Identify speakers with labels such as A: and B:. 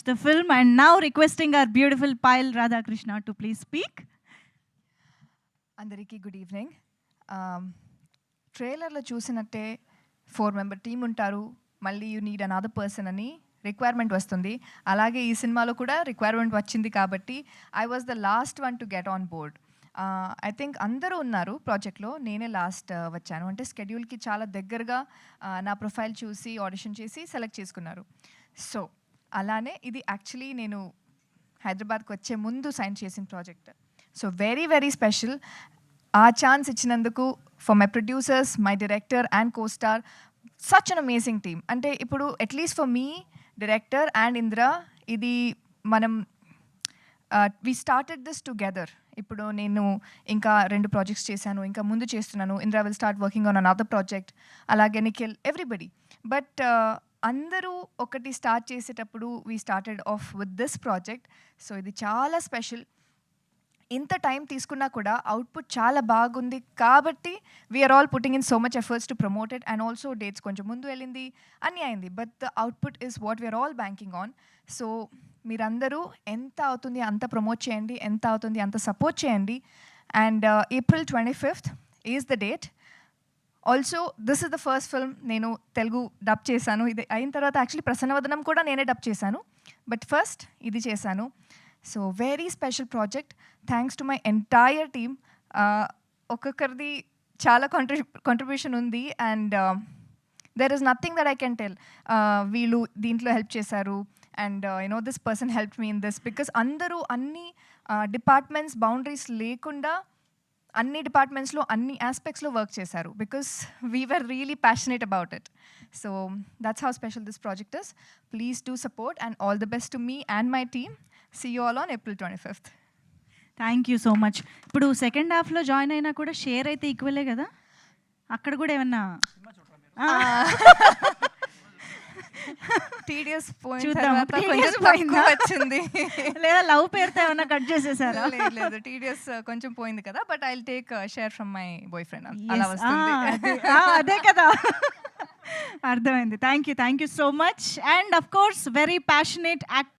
A: the film, and now requesting our beautiful Payal Radhakrishna to please speak.
B: అందరికీ good evening. ట్రైలర్లో చూసినట్టే 4-member team ఉంటారు, మళ్ళీ you need another person అని requirement వస్తుంది. అలాగే ఈ సినిమాలో కూడా రిక్వైర్మెంట్ వచ్చింది కాబట్టి I was the last one to get on board. I think అందరూ ఉన్నారు ప్రాజెక్ట్లో, నేనే లాస్ట్ వచ్చాను. అంటే స్కెడ్యూల్కి చాలా దగ్గరగా నా ప్రొఫైల్ చూసి ఆడిషన్ చేసి సెలెక్ట్ చేసుకున్నారు. సో అలానే ఇది యాక్చువల్లీ నేను హైదరాబాద్కి వచ్చే ముందు సైన్ చేసిన project. So very very special. ఆ ఛాన్స్ ఇచ్చినందుకు for my producers, my director and co-star, such an amazing team. అంటే ఇప్పుడు at least for me, director and Indra, ఇది మనం వీ స్టార్టెడ్ దిస్ టుగెదర్. ఇప్పుడు నేను ఇంకా 2 ప్రాజెక్ట్స్ చేశాను, ఇంకా ముందు చేస్తున్నాను. Indra will start working on another project, అలాగే నిఖిల్, ఎవ్రీబడి. బట్ అందరూ ఒకటి స్టార్ట్ చేసేటప్పుడు we started off with this project. So ఇది చాలా స్పెషల్. ఇంత టైం తీసుకున్నా కూడా అవుట్పుట్ చాలా బాగుంది కాబట్టి we are all putting in so much efforts to promote it. And also dates కొంచెం ముందు వెళ్ళింది, అన్నీ అయింది. But the output is what we are all banking on. So మీరందరూ ఎంత అవుతుంది అంత ప్రమోట్ చేయండి, ఎంత అవుతుంది అంత సపోర్ట్ చేయండి. And April 25th is the date. Also this is the first film నేను తెలుగు డబ్ చేశాను. ఇది అయిన తర్వాత యాక్చువల్లీ ప్రసన్నవదనం కూడా నేనే డబ్ చేశాను, బట్ ఫస్ట్ ఇది చేశాను. So very special project. Thanks to my entire team. ఒక్కొక్కరిది చాలా కాంట్రిబ్యూషన్ ఉంది. And there is nothing that I can tell. వీళ్ళు దీంట్లో హెల్ప్ చేశారు and this person help me in this, because అందరూ అన్ని డిపార్ట్మెంట్స్ బౌండరీస్ లేకుండా అన్ని డిపార్ట్మెంట్స్లో అన్ని ఆస్పెక్ట్స్లో వర్క్ చేశారు, because we were really passionate about it. So that's how special this project is. Please do support and all the best to me and my team. See you all on April 25th.
A: Thank you so much. ఇప్పుడు second హాఫ్లో join అయినా కూడా share అయితే ఈక్వలే కదా, అక్కడ కూడా ఏమన్నా
B: TDS
A: వచ్చింది లేదా లవ్ పేరుతో ఏమన్నా కట్ చేసేసారా?
B: లేదు, టీడీఎస్ కొంచెం పోయింది కదా, but I will take share from my boy friend. అలా వస్తుంది.
A: అదే కదా, అర్థమైంది. Thank you so much. And of course very passionate actor